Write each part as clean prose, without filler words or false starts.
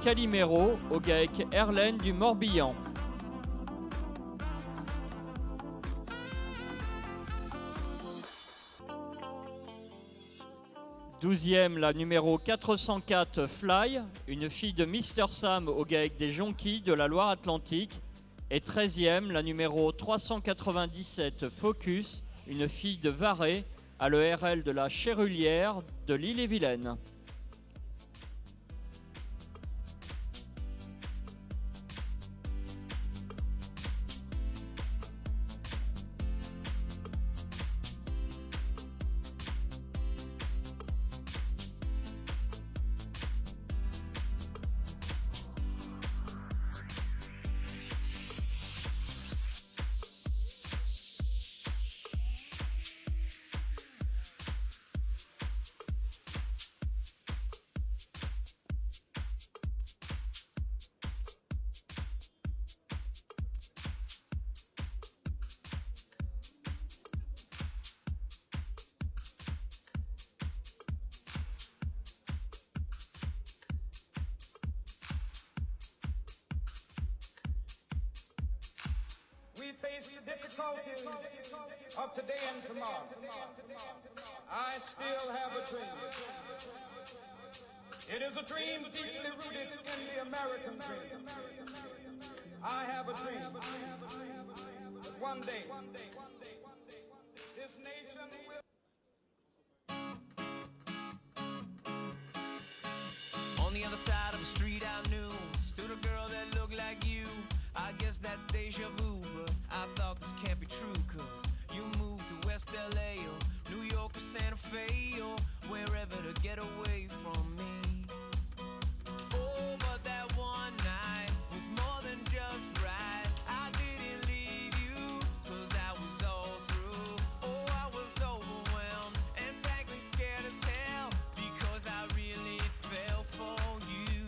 Calimero au GAEC Erlaine du Morbihan. 12e, la numéro 404 Fly, une fille de Mister Sam au GAEC des Jonquilles de la Loire-Atlantique. Et 13e, la numéro 397 Focus, une fille de Varay à l'ERL de la Cherullière de l'Ille-et-Vilaine. We face the difficulties of today and tomorrow. I still have a dream. It is a dream deeply rooted in the American dream. I have a dream that one day this nation will. On the other side of the street I knew stood a girl that looked like you. I guess that's deja vu, but I thought this can't be true, cause you moved to West LA or New York or Santa Fe or wherever to get away from me. Oh, but that one night was more than just right. I didn't leave you, cause I was all through. Oh, I was overwhelmed and frankly scared as hell, because I really fell for you.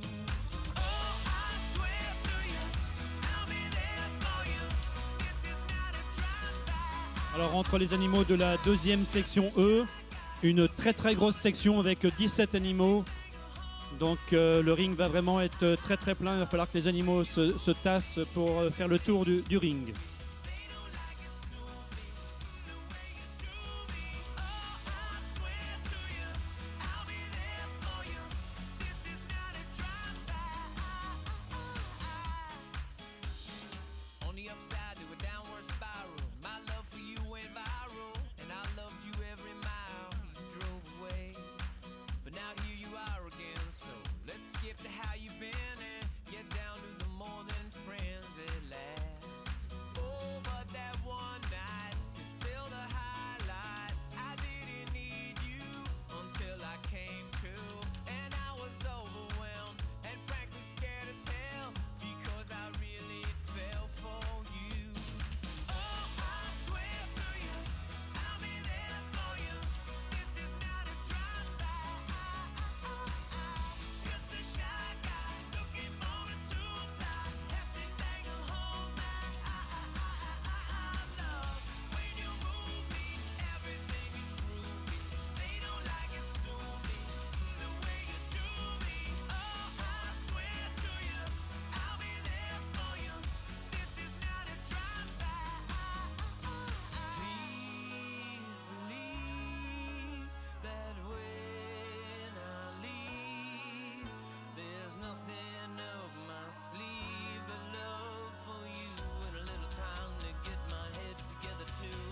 Oh, I swear to you, I'll be there for you. This is not a drive-by. Alors entre les animaux de la deuxième section E, une très très grosse section avec 17 animaux. Donc le ring va vraiment être très très plein. Il va falloir que les animaux se tassent pour faire le tour du ring. On the upside to a downward spiral, my love for you went viral, and I loved you every mile you drove away. But now here you are again, so let's skip to how you've been and get down to the more than friends at last. Oh, but that one night is still the highlight. I didn't need you until I came to, and I was overwhelmed and frankly scared as hell, because I really fell for you. Oh, I swear to you, I'll be there for you. This is not a drive-by. Just a shy guy looking for a two-fly, hefty thing to hold back. Love when you move me, everything is groovy. They don't like it, sue me the way you do me. Oh, I swear to you, I'll be there for you. This is not a drive-by. Please believe that when I leave, there's nothing up my sleeve but love for you and a little time to get my head together too.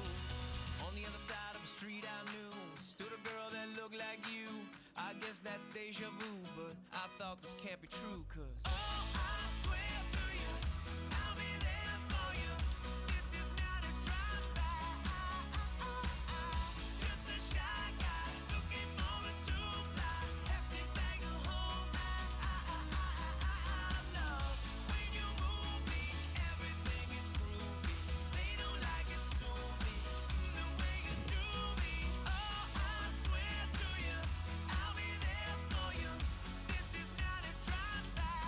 On the other side of the street I knew stood a girl that looked like you. I guess that's deja vu, but I thought this can't be true, cause oh, I swear to you, I'll be there for you. This is not a drive-by. Just a shy guy looking for a two-fly, hefty thing to hold back. Love when you move me, everything is groovy. They don't like it, sue me the way you do me. Oh, I swear to you, I'll be there for you. This is not a drive-by.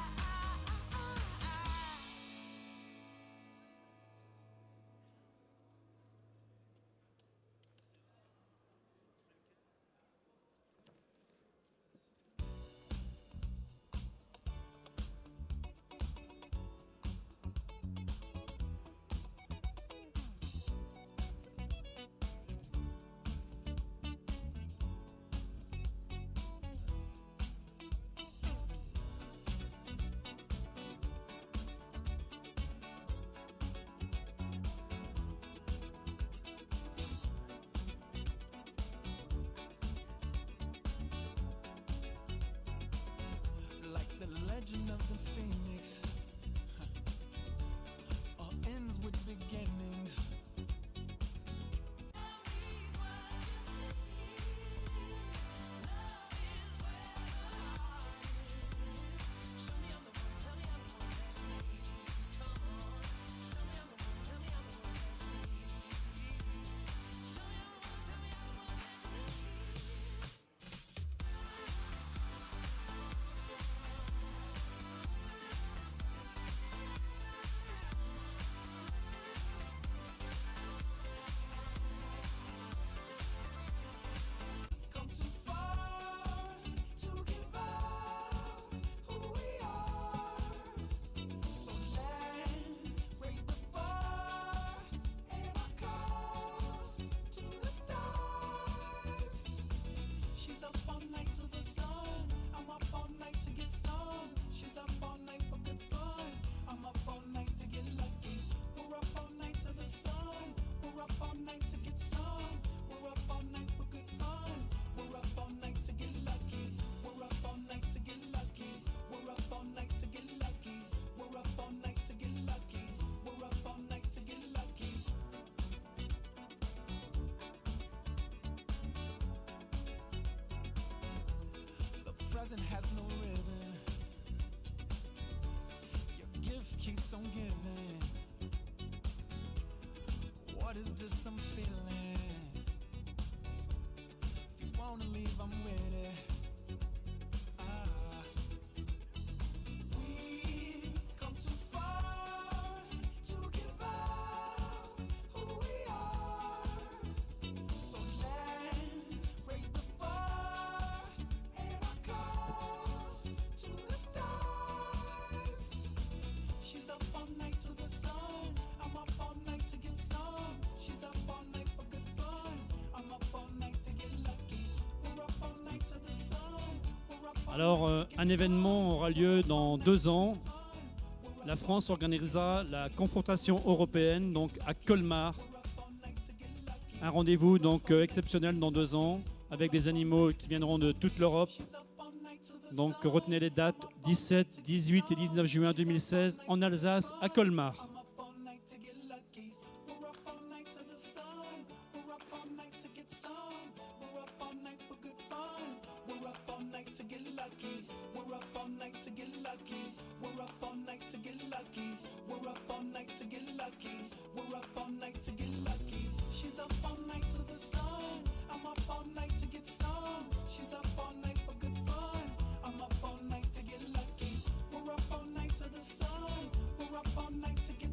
legend of the phoenix all ends with beginnings. Come too far to give up who we are. So let's raise the bar and our cups to the stars. She's up all night to the sun. I'm up all night to get some. She's up all night for good fun. I'm up all night to get lucky. We're up all night to the sun. We're up all night to get some. We're up all night for good fun. We're up all night to get lucky. We're up all night to get lucky. We're up all night to get lucky. We're up all night to get lucky. We're up all night to get lucky. The present has no ribbon. Your gift keeps on giving. What is this I'm feeling? If you wanna leave, I'm with it. We've come too far to give up who we are. So let's raise the bar and our cups to the stars. She's up all night to the sun. I'm up all night to get some. She's up all night for good fun. I'm up all night to get lucky. We're up all night to the sun. We're up all Alors, night to un get événement aura lieu dans 2 ans. La France organisera la confrontation européenne donc à Colmar. Un rendez-vous donc exceptionnel dans 2 ans avec des animaux qui viendront de toute l'Europe. Donc retenez les dates 17, 18 et 19 juin 2016 en Alsace à Colmar. I'm up all night to get lucky. We're up all night to the sun. We're up all night to get some. We're up all night for good fun. We're up all night to get lucky. We're up all night to get lucky. We're up all night to get lucky. We're up all night to get lucky. We're up all night to get lucky. She's up all night to the sun. I'm up all night to get some. She's up all night for good fun. I'm up all night to get lucky. We're up all night to the sun. We're up all night to get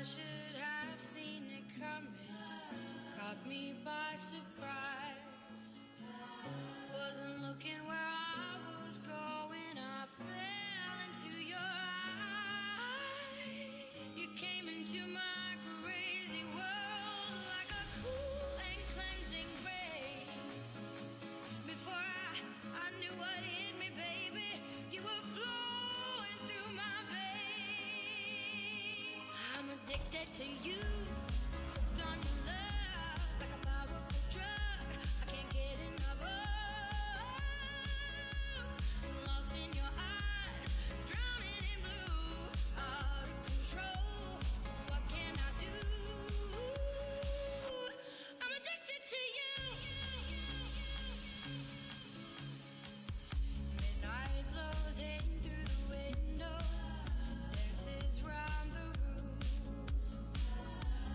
I should have seen it coming, caught me by surprise. Wasn't looking where I was going, I fell into your eyes. You came into my crazy world like a cool and cleansing rain. Before I knew what hit me, baby, you were flowing through my veins. I'm addicted to you, hooked on your love, like a powerful drug I can't get enough of. Lost in your eyes, drowning in blue, out of control. What can I do? I'm addicted to you. Midnight blows in through the window, dances round the room.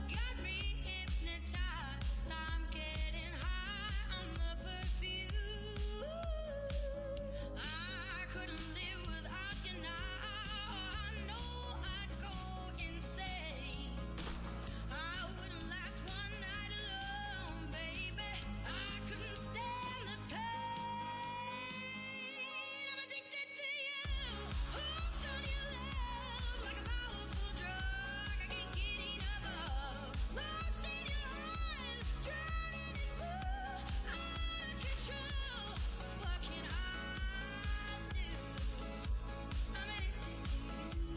Got me hypnotized, I'm getting high on the perfume. I couldn't live without you now, I know I'd go insane. I wouldn't last one night alone, baby, I couldn't stand the pain. I'm addicted to you, hooked on your love, like a powerful drug I can't get enough of. Lost in your eyes, drowning in blue, out of control. What can I do? I'm addicted to you.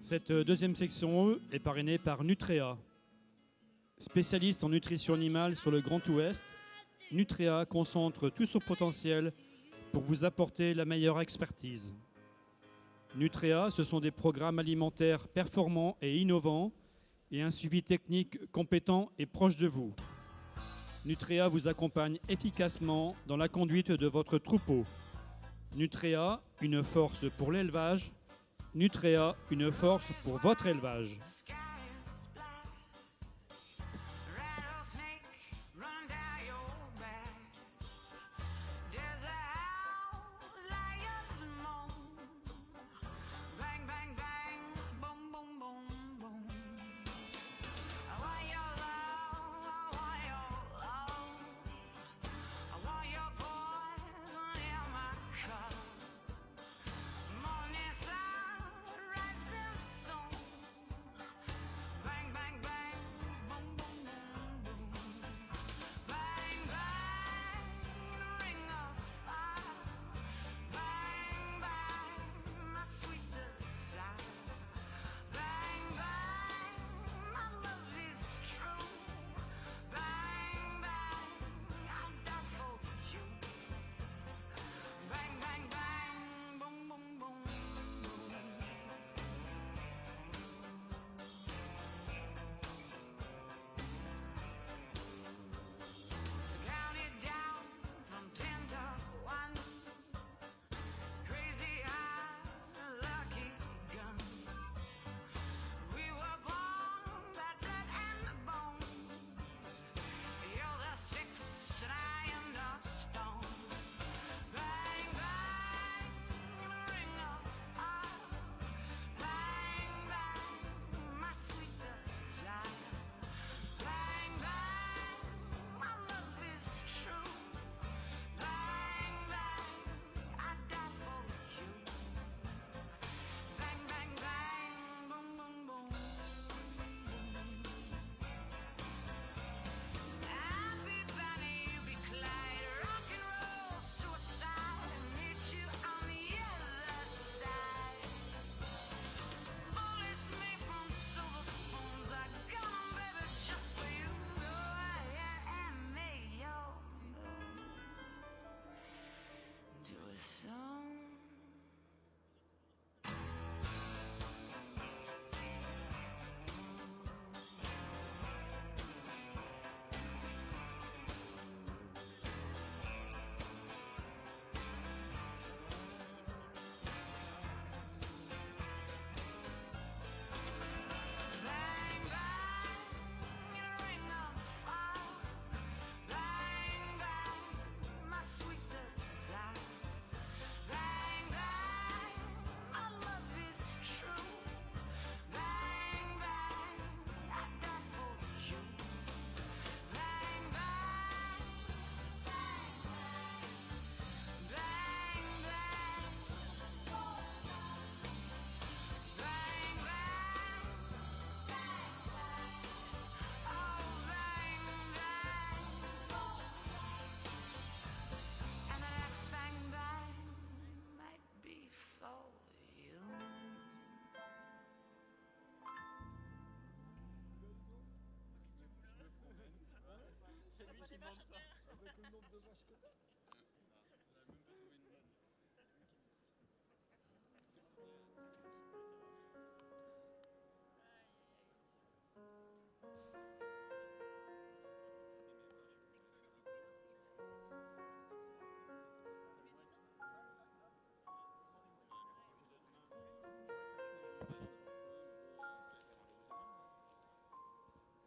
Cette deuxième section E est parrainée par Nutrea. Spécialiste en nutrition animale sur le Grand Ouest, Nutrea concentre tout son potentiel pour vous apporter la meilleure expertise. Nutrea, ce sont des programmes alimentaires performants et innovants et un suivi technique compétent et proche de vous. Nutrea vous accompagne efficacement dans la conduite de votre troupeau. Nutrea, une force pour l'élevage. Nutrea, une force pour votre élevage. Sky is black, rattlesnake run down your back. There's a house, lions moan, bang bang bang, boom boom boom boom. I want your love, I want your love, I want your poison in my cup. Morning sun, rising sun.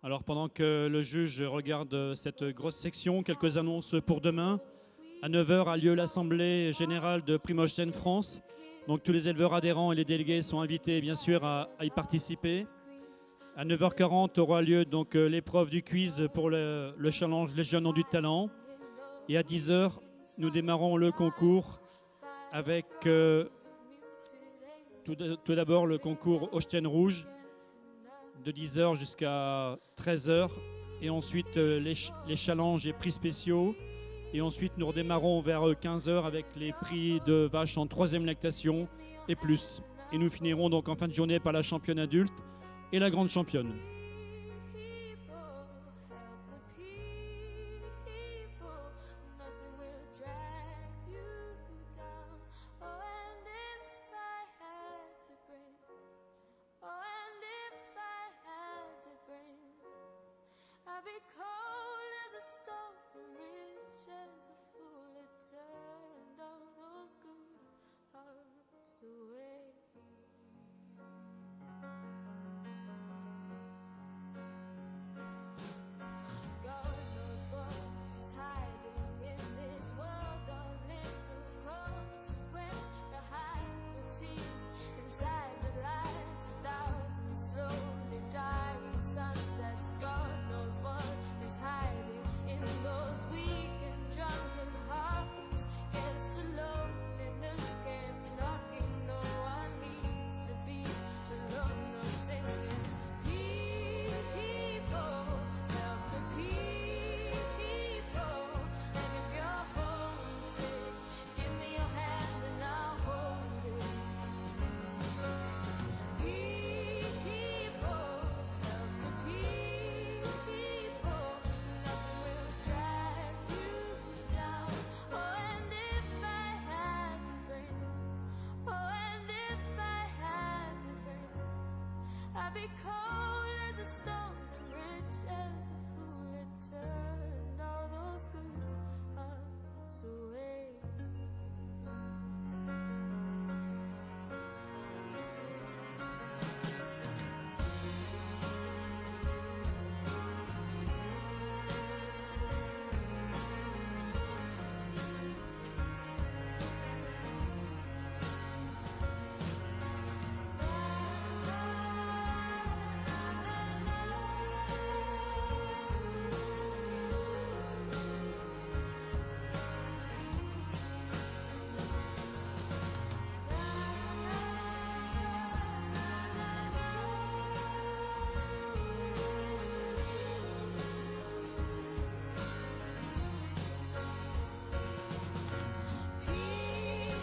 Alors pendant que le juge regarde cette grosse section, quelques annonces pour demain. À 9h a lieu l'Assemblée générale de Primogen France. Donc tous les éleveurs adhérents et les délégués sont invités bien sûr à y participer. À 9h40 aura lieu donc l'épreuve du quiz pour le challenge Les Jeunes ont du talent. Et à 10h, nous démarrons le concours avec tout d'abord le concours Holstein Rouge de 10h jusqu'à 13h. Et ensuite les challenges et prix spéciaux. Et ensuite, nous redémarrons vers 15h avec les prix de vaches en 3e lactation et plus. Et nous finirons donc en fin de journée par la championne adulte et la grande championne. I'd be cold as a stone, rich as a fool that turned all those good hearts away. God knows what is hiding in this world of little consequence. Behind the tears, inside the lies, 1,000 slowly dying sunsets. God knows what is hiding in those weak and drunken hearts. Yes, the loneliness came knocking. No one needs to be alone. No singing. People, help the people. And if you're homesick, give me your hand and I'll hold it. People, help the people. Nothing will drag you down. Oh, and if I had to bring, oh, and if I had to bring, I'd be cold as a stone and rich as the fool that turned all those good hearts away.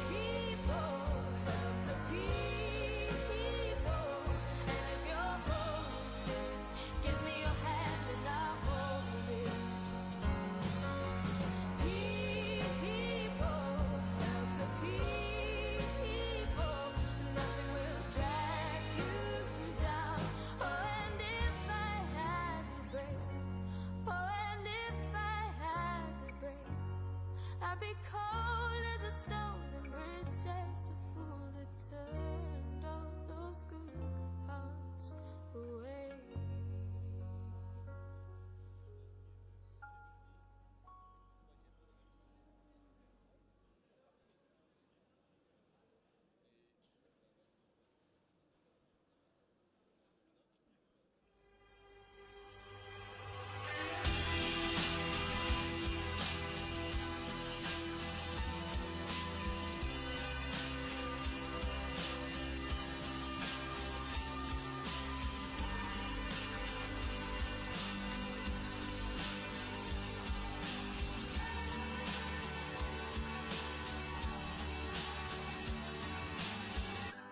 People, help the people. And if you're homesick, give me your hand and I'll hold it. People, help the people. Nothing will drag you down. Oh, and if I had to break, oh, and if I had to break, I'd be cold as a stone and rich as a fool that turned all those good hearts away.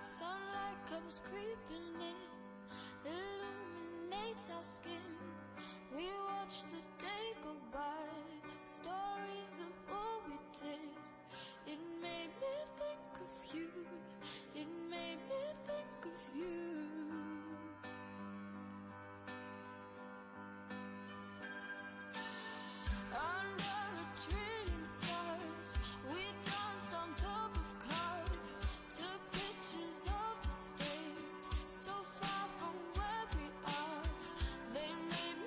Sunlight comes creeping in, illuminates our skin. We watch the day go by, stories of what we did. It made me think of you, it made me think of you. Under a trillion stars, we danced on top of cars, took pictures of the stage, so far from where we are. They made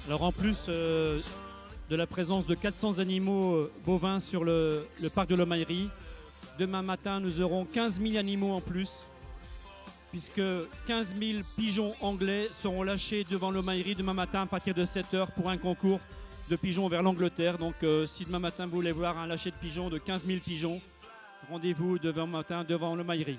Alors en plus de la présence de 400 animaux bovins sur le parc de l'Aumairie, demain matin nous aurons 15 000 animaux en plus, puisque 15 000 pigeons anglais seront lâchés devant l'Aumairie demain matin à partir de 7 h pour un concours de pigeons vers l'Angleterre. Donc si demain matin vous voulez voir un lâcher de pigeons de 15 000 pigeons, rendez-vous demain matin devant l'Aumairie.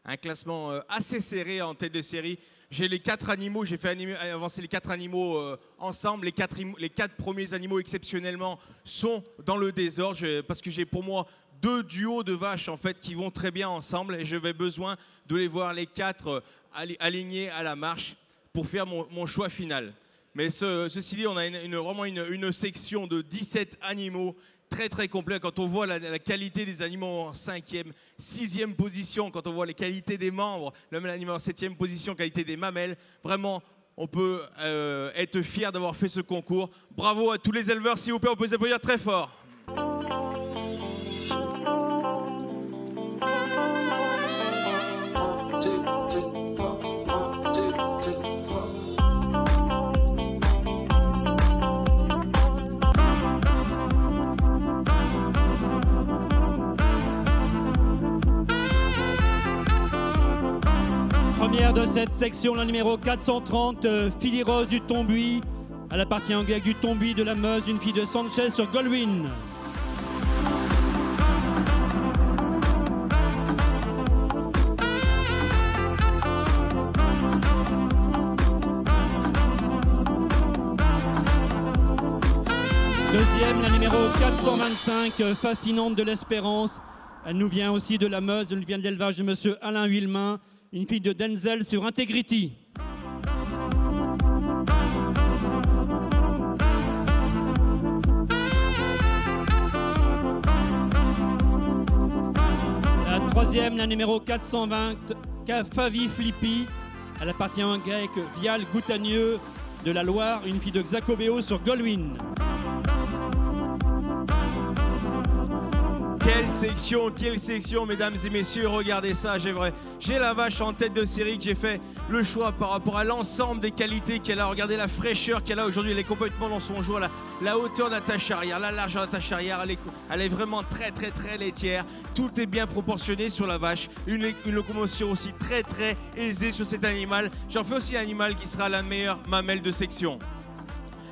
Un classement assez serré en tête de série. J'ai les 4 animaux, j'ai fait avancer les 4 animaux ensemble. Les 4 premiers animaux exceptionnellement sont dans le désordre parce que j'ai pour moi 2 duos de vaches en fait qui vont très bien ensemble et je vais besoin de les voir les 4 alignés à la marche pour faire mon choix final. Mais ceci dit, on a vraiment une section de 17 animaux très très complet. Quand on voit la qualité des animaux en 5e, 6e position, quand on voit les qualités des membres, le même animal en 7e position, qualité des mamelles, vraiment on peut être fier d'avoir fait ce concours. Bravo à tous les éleveurs, s'il vous plaît, on peut les applaudir très fort. Première de cette section, la numéro 430, Philly Rose du Tombuy. Elle appartient au GAEC du Tombuy de la Meuse, une fille de Sanchez sur Goldwyn. Deuxième, la numéro 425, Fascinante de l'Espérance. Elle nous vient aussi de la Meuse, elle nous vient de l'élevage de monsieur Alain Huilmain. Une fille de Denzel sur Integrity. La troisième, la numéro 420, Favi Flippy. Elle appartient à un GAEC Vial Goutagneux de la Loire, une fille de Xacobeo sur Goldwyn. quelle section, mesdames et messieurs, regardez ça, j'ai la vache en tête de série que j'ai fait le choix par rapport à l'ensemble des qualités qu'elle a. Regardez la fraîcheur qu'elle a aujourd'hui, elle est complètement dans son jour, la hauteur d'attache arrière, la largeur d'attache arrière, elle est vraiment très laitière, tout est bien proportionné sur la vache, une locomotion aussi très aisée sur cet animal. J'en fais aussi un animal qui sera la meilleure mamelle de section.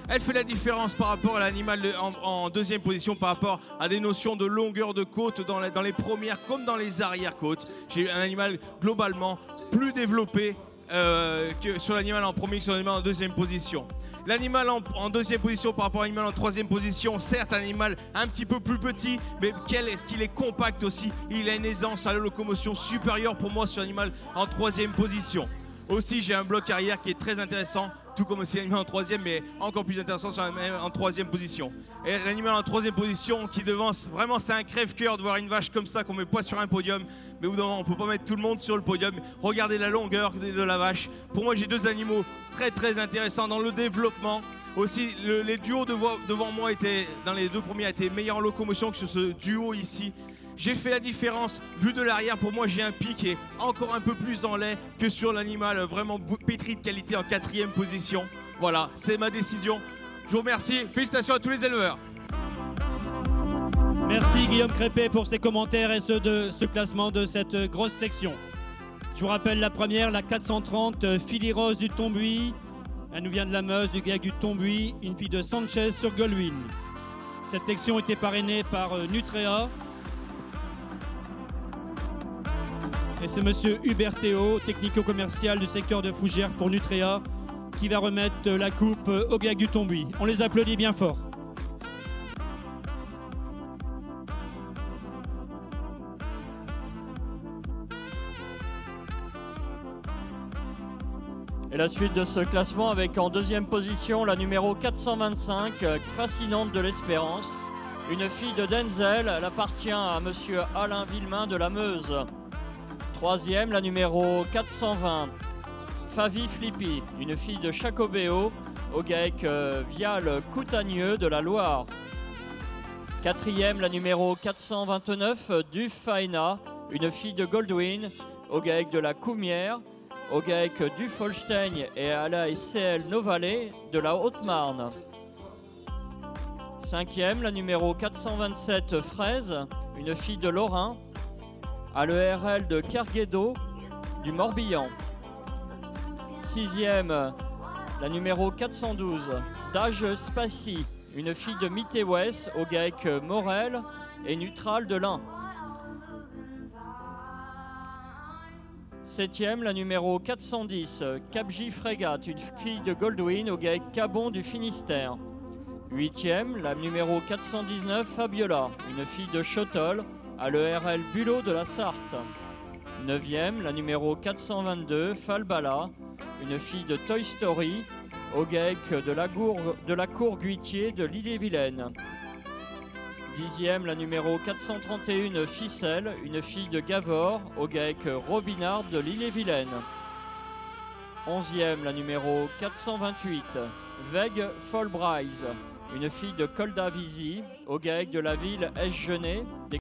Elle fait la différence par rapport à l'animal en deuxième position, par rapport à des notions de longueur de côte dans les premières comme dans les arrière-côtes. J'ai un animal globalement plus développé que sur l'animal en premier que sur l'animal en deuxième position. L'animal en deuxième position par rapport à l'animal en troisième position, certes un animal un petit peu plus petit, mais est-ce qu'il est compact aussi. Il a une aisance à la locomotion supérieure pour moi sur l'animal en troisième position. Aussi j'ai un bloc arrière qui est très intéressant, tout comme aussi l'animal en troisième, mais encore plus intéressant sur l'animal en troisième position. Et l'animal en troisième position qui devance, vraiment c'est un crève-cœur de voir une vache comme ça qu'on met pas sur un podium, mais au bout d'un moment on peut pas mettre tout le monde sur le podium. Regardez la longueur de la vache. Pour moi j'ai deux animaux très intéressants dans le développement. Aussi les duos devant moi dans les deux premiers étaient meilleurs en locomotion que sur ce duo ici. J'ai fait la différence, vu de l'arrière, pour moi j'ai un pied qui est encore un peu plus en lait que sur l'animal vraiment pétri de qualité en quatrième position. Voilà, c'est ma décision. Je vous remercie, félicitations à tous les éleveurs. Merci Guillaume Crépé pour ses commentaires et ceux de ce classement de cette grosse section. Je vous rappelle la première, la 430, Philly Rose du Tombuy. Elle nous vient de la Meuse, du GAEC du Tombuy, une fille de Sanchez sur Goldwyn. Cette section était parrainée par Nutréa. Et c'est monsieur Hubert Théo, technico-commercial du secteur de Fougères pour Nutréa, qui va remettre la coupe au GAEC du Tombuy. On les applaudit bien fort. Et la suite de ce classement avec en deuxième position la numéro 425, Fascinante de l'Espérance. Une fille de Denzel, elle appartient à monsieur Alain Villemain de la Meuse. Troisième, la numéro 420, Favi Flippy, une fille de Chacobéo, au GAEC Vial Coutagneux de la Loire. Quatrième, la numéro 429, Duf Faena, une fille de Goldwyn, au GAEC de la Coumière, au GAEC Duf Holstein et à la SCL Novalet de la Haute-Marne. Cinquième, la numéro 427, Fraise, une fille de Lorrain, à l'ERL de Carguedo du Morbihan. Sixième, la numéro 412, Dage Spacy, une fille de Mitte-Ouest au GAEC Morel et Neutral de l'Ain. Septième, la numéro 410, Capji Frégate, une fille de Goldwyn au GAEC Cabon du Finistère. Huitième, la numéro 419, Fabiola, une fille de Chottol, à l'ERL Bulot de la Sarthe. Neuvième, la numéro 422, Falbala, une fille de Toy Story, au GAEC de la Cour Guitier de l'Ille-et-Vilaine. Dixième, la numéro 431, Ficelle, une fille de Gavor, au GAEC Robinard de l'Ille-et-Vilaine. Onzième, la numéro 428, Veg Folbrise, une fille de Coldavisi, au GAEC de la ville Esch-Genet,